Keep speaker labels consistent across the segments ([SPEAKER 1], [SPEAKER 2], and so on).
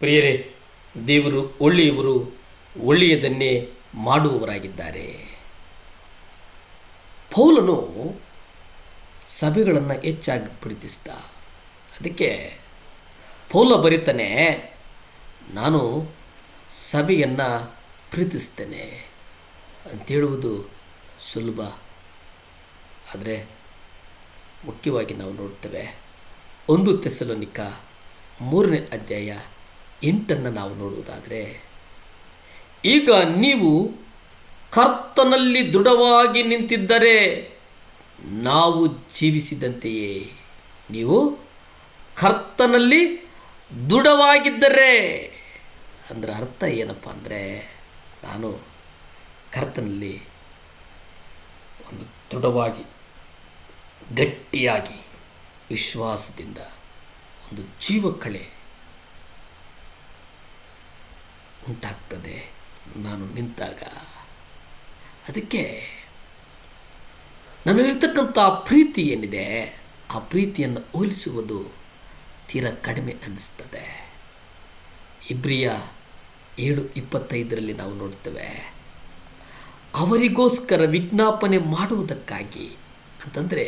[SPEAKER 1] ಪ್ರಿಯರೇ, ದೇವರು ಒಳ್ಳೆಯವರು, ಒಳ್ಳೆಯದನ್ನೇ ಮಾಡುವವರಾಗಿದ್ದಾರೆ. ಪೌಲನು ಸಭೆಗಳನ್ನು ಹೆಚ್ಚಾಗಿ ಪ್ರೀತಿಸಿದ. ಅದಕ್ಕೆ ಪೌಲ ಬರೀತಾನೆ, ನಾನು ಸಭೆಯನ್ನು ಪ್ರೀತಿಸ್ತೇನೆ ಅಂತೇಳುವುದು ಸುಲಭ. ಆದರೆ ಮುಖ್ಯವಾಗಿ ನಾವು ನೋಡ್ತೇವೆ, 1 ಥೆಸಲೋನಿಕ 3ನೇ ಅಧ್ಯಾಯ 8 ನಾವು ನೋಡುವುದಾದರೆ, ಈಗ ನೀವು ಕರ್ತನಲ್ಲಿ ದೃಢವಾಗಿ ನಿಂತಿದ್ದರೆ ನಾವು ಜೀವಿಸಿದಂತೆಯೇ. ನೀವು ಕರ್ತನಲ್ಲಿ ದೃಢವಾಗಿದ್ದರೆ ಅಂದರೆ ಅರ್ಥ ಏನಪ್ಪ ಅಂದರೆ, ನಾನು ಕರ್ತನಲ್ಲಿ ಒಂದು ದೃಢವಾಗಿ ಗಟ್ಟಿಯಾಗಿ ವಿಶ್ವಾಸದಿಂದ ಒಂದು ಜೀವಕಳೆ ಉಂಟಾಗ್ತದೆ ನಾನು ನಿಂತಾಗ. ಅದಕ್ಕೆ ನನ್ನಲ್ಲಿರ್ತಕ್ಕಂಥ ಪ್ರೀತಿ ಏನಿದೆ, ಆ ಪ್ರೀತಿಯನ್ನು ಹೋಲಿಸುವುದು ತೀರಾ ಕಡಿಮೆ ಅನ್ನಿಸ್ತದೆ. ಇಬ್ರಿಯ 7:25 ನಾವು ನೋಡ್ತೇವೆ, ಅವರಿಗೋಸ್ಕರ ವಿಜ್ಞಾಪನೆ ಮಾಡುವುದಕ್ಕಾಗಿ ಅಂತಂದರೆ,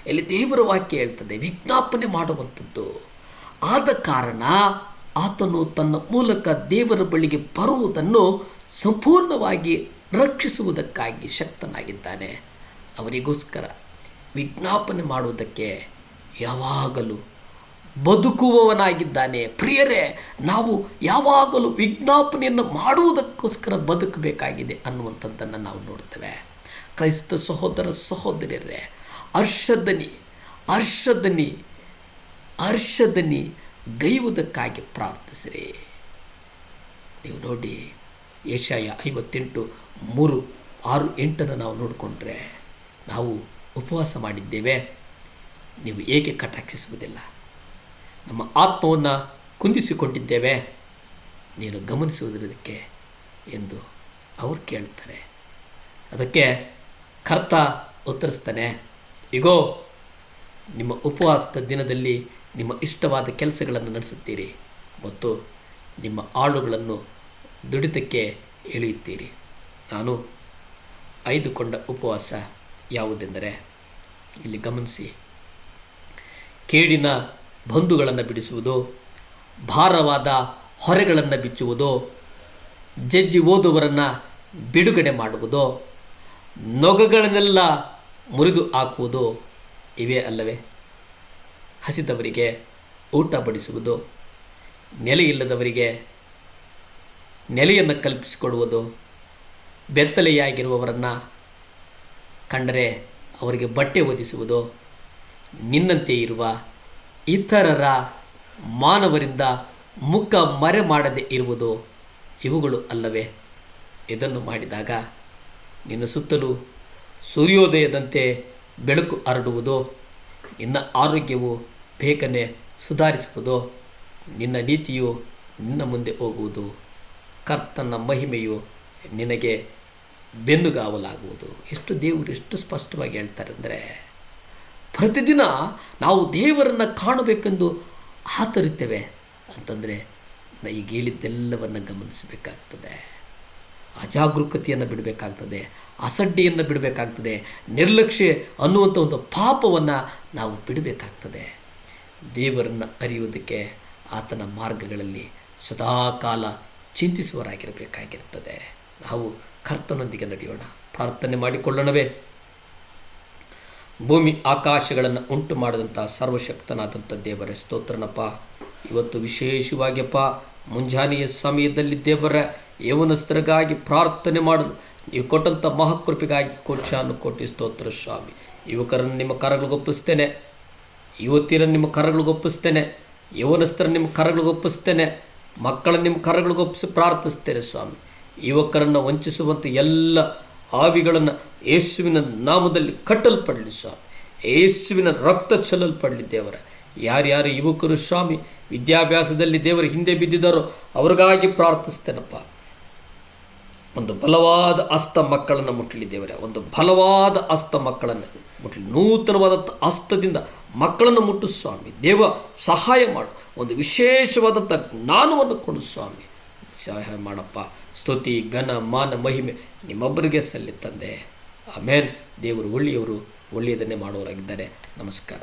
[SPEAKER 1] ಇಲ್ಲಿ ದೇವರ ವಾಕ್ಯ ಹೇಳ್ತದೆ ವಿಜ್ಞಾಪನೆ ಮಾಡುವಂಥದ್ದು. ಆದ ಕಾರಣ ಆತನು ತನ್ನ ಮೂಲಕ ದೇವರ ಬಳಿಗೆ ಬರುವುದನ್ನು ಸಂಪೂರ್ಣವಾಗಿ ರಕ್ಷಿಸುವುದಕ್ಕಾಗಿ ಶಕ್ತನಾಗಿದ್ದಾನೆ. ಅವರಿಗೋಸ್ಕರ ವಿಜ್ಞಾಪನೆ ಮಾಡುವುದಕ್ಕೆ ಯಾವಾಗಲೂ ಬದುಕುವವನಾಗಿದ್ದಾನೆ. ಪ್ರಿಯರೇ, ನಾವು ಯಾವಾಗಲೂ ವಿಜ್ಞಾಪನೆಯನ್ನು ಮಾಡುವುದಕ್ಕೋಸ್ಕರ ಬದುಕಬೇಕಾಗಿದೆ ಅನ್ನುವಂಥದ್ದನ್ನು ನಾವು ನೋಡ್ತೇವೆ. ಕ್ರೈಸ್ತ ಸಹೋದರ ಸಹೋದರಿಯರೇ, ಹರ್ಷದನಿ ಗೈಯುವುದಕ್ಕಾಗಿ ಪ್ರಾರ್ಥಿಸಿರಿ. ನೀವು ನೋಡಿ, ಯೆಶಾಯ 58:3, 6, 8 ನಾವು ನೋಡಿಕೊಂಡ್ರೆ, ನಾವು ಉಪವಾಸ ಮಾಡಿದ್ದೇವೆ, ನೀವು ಏಕೆ ಕಟಾಕ್ಷಿಸುವುದಿಲ್ಲ? ನಮ್ಮ ಆತ್ಮವನ್ನು ಕುಂದಿಸಿಕೊಂಡಿದ್ದೇವೆ, ನೀನು ಗಮನಿಸುವುದಕ್ಕೆ ಎಂದು ಅವರು ಕೇಳ್ತಾರೆ. ಅದಕ್ಕೆ ಕರ್ತ ಉತ್ತರಿಸ್ತಾನೆ, ಇಗೋ, ನಿಮ್ಮ ಉಪವಾಸದ ದಿನದಲ್ಲಿ ನಿಮ್ಮ ಇಷ್ಟವಾದ ಕೆಲಸಗಳನ್ನು ನಡೆಸುತ್ತೀರಿ ಮತ್ತು ನಿಮ್ಮ ಆಳುಗಳನ್ನು ದುಡಿತಕ್ಕೆ ಎಳೆಯುತ್ತೀರಿ. ನಾನು ಆಯ್ದುಕೊಂಡ ಉಪವಾಸ ಯಾವುದೆಂದರೆ, ಇಲ್ಲಿ ಗಮನಿಸಿ, ಕೇಡಿನ ಬಂಧುಗಳನ್ನು ಬಿಡಿಸುವುದು, ಭಾರವಾದ ಹೊರೆಗಳನ್ನು ಬಿಚ್ಚುವುದು, ಜಜ್ಜಿ ಓದುವರನ್ನು ಬಿಡುಗಡೆ ಮಾಡುವುದು, ನೊಗಗಳನ್ನೆಲ್ಲ ಮುರಿದು ಹಾಕುವುದು, ಇವೇ ಅಲ್ಲವೇ? ಹಸಿದವರಿಗೆ ಊಟ ಬಡಿಸುವುದು, ನೆಲೆಯಿಲ್ಲದವರಿಗೆ ನೆಲೆಯನ್ನು ಕಲ್ಪಿಸಿಕೊಡುವುದು, ಬೆತ್ತಲೆಯಾಗಿರುವವರನ್ನು ಕಂಡರೆ ಅವರಿಗೆ ಬಟ್ಟೆ ಒದಿಸುವುದು, ನಿನ್ನಂತೆ ಇರುವ ಇತರರ ಮಾನವರಿಂದ ಮುಖ ಮರೆ ಮಾಡದೆ ಇರುವುದು, ಇವುಗಳು ಅಲ್ಲವೇ? ಇದನ್ನು ಮಾಡಿದಾಗ ನಿನ್ನ ಸುತ್ತಲೂ ಸೂರ್ಯೋದಯದಂತೆ ಬೆಳಕು ಹರಡುವುದು, ನಿನ್ನ ಆರೋಗ್ಯವು ಬೇಗನೆ ಸುಧಾರಿಸುವುದು, ನಿನ್ನ ನೀತಿಯು ನಿನ್ನ ಮುಂದೆ ಹೋಗುವುದು, ಕರ್ತನ ಮಹಿಮೆಯು ನಿನಗೆ ಬೆನ್ನುಗಾವಲಾಗುವುದು. ದೇವರು ಎಷ್ಟು ಸ್ಪಷ್ಟವಾಗಿ ಹೇಳ್ತಾರೆ ಅಂದರೆ, ಪ್ರತಿದಿನ ನಾವು ದೇವರನ್ನು ಕಾಣಬೇಕೆಂದು ಆತರಿತೇವೆ ಅಂತಂದರೆ ಈಗ ಹೇಳಿದ್ದೆಲ್ಲವನ್ನು ಗಮನಿಸಬೇಕಾಗ್ತದೆ. ಅಜಾಗರೂಕತೆಯನ್ನು ಬಿಡಬೇಕಾಗ್ತದೆ, ಅಸಡ್ಡೆಯನ್ನು ಬಿಡಬೇಕಾಗ್ತದೆ, ನಿರ್ಲಕ್ಷ್ಯ ಅನ್ನುವಂಥ ಒಂದು ಪಾಪವನ್ನು ನಾವು ಬಿಡಬೇಕಾಗ್ತದೆ. ದೇವರನ್ನು ಅರಿಯುವುದಕ್ಕೆ ಆತನ ಮಾರ್ಗಗಳಲ್ಲಿ ಸದಾಕಾಲ ಚಿಂತಿಸುವರಾಗಿರಬೇಕಾಗಿರ್ತದೆ. ನಾವು ಕರ್ತನೊಂದಿಗೆ ನಡೆಯೋಣ, ಪ್ರಾರ್ಥನೆ ಮಾಡಿಕೊಳ್ಳೋಣವೇ. ಭೂಮಿ ಆಕಾಶಗಳನ್ನು ಉಂಟು ಮಾಡಿದಂಥ ಸರ್ವಶಕ್ತನಾದಂಥ ದೇವರೇ, ಸ್ತೋತ್ರನಪ್ಪ. ಇವತ್ತು ವಿಶೇಷವಾಗಿಯಪ್ಪ ಮುಂಜಾನೆಯ ಸಮಯದಲ್ಲಿ ದೇವರ ಯೌವನಸ್ಥರಿಗಾಗಿ ಪ್ರಾರ್ಥನೆ ಮಾಡಲು ನೀವು ಕೊಟ್ಟಂಥ ಮಹಾಕೃಪೆಗಾಗಿ ಕೋಟಿ ಸ್ತೋತ್ರ ಸ್ವಾಮಿ. ಯುವಕರನ್ನು ನಿಮ್ಮ ಕರಗಳಿಗೊಪ್ಪಿಸ್ತೇನೆ, ಯುವತಿಯರನ್ನು ನಿಮ್ಮ ಕರಗಳಿಗೊಪ್ಪಿಸ್ತೇನೆ, ಯೌವನಸ್ಥರನ್ನು ನಿಮ್ಮ ಕರಗಳಿಗೊಪ್ಪಿಸ್ತೇನೆ, ಮಕ್ಕಳನ್ನು ನಿಮ್ಮ ಕರಗಳಿಗೊಪ್ಪಿಸಿ ಪ್ರಾರ್ಥಿಸ್ತೇನೆ ಸ್ವಾಮಿ. ಯುವಕರನ್ನು ವಂಚಿಸುವಂಥ ಎಲ್ಲ ಆವಿಗಳನ್ನು ಯೇಸುವಿನ ನಾಮದಲ್ಲಿ ಕಟ್ಟಲ್ಪಡಲಿ ಸ್ವಾಮಿ. ಯೇಸುವಿನ ರಕ್ತ ಚೆಲ್ಲಲ್ಪಡಲಿ ದೇವರ. ಯಾರ್ಯಾರು ಯುವಕರು ಸ್ವಾಮಿ ವಿದ್ಯಾಭ್ಯಾಸದಲ್ಲಿ ದೇವರ ಹಿಂದೆ ಬಿದ್ದಿದ್ದಾರೋ ಅವ್ರಿಗಾಗಿ ಪ್ರಾರ್ಥಿಸ್ತೇನಪ್ಪ. ಒಂದು ಬಲವಾದ ಹಸ್ತ ಮಕ್ಕಳನ್ನು ಮುಟ್ಟಲಿ ದೇವರೇ, ಒಂದು ಬಲವಾದ ಹಸ್ತ ಮಕ್ಕಳನ್ನು ಮುಟ್ಟಲಿ. ನೂತನವಾದಂಥ ಹಸ್ತದಿಂದ ಮಕ್ಕಳನ್ನು ಮುಟ್ಟು ಸ್ವಾಮಿ. ದೇವ ಸಹಾಯ ಮಾಡು, ಒಂದು ವಿಶೇಷವಾದಂಥ ಜ್ಞಾನವನ್ನು ಕೊಡು ಸ್ವಾಮಿ. ಸಹಾಯ ಮಾಡಪ್ಪ. ಸ್ತುತಿ ಘನ ಮಾನ ಮಹಿಮೆ ನಿಮ್ಮೊಬ್ಬರಿಗೆ ಸಲ್ಲಿ ತಂದೆ. ಆಮೇನ್. ದೇವರು ಒಳ್ಳೆಯವರು, ಒಳ್ಳೆಯದನ್ನೇ ಮಾಡುವವರಾಗಿದ್ದಾರೆ. ನಮಸ್ಕಾರ.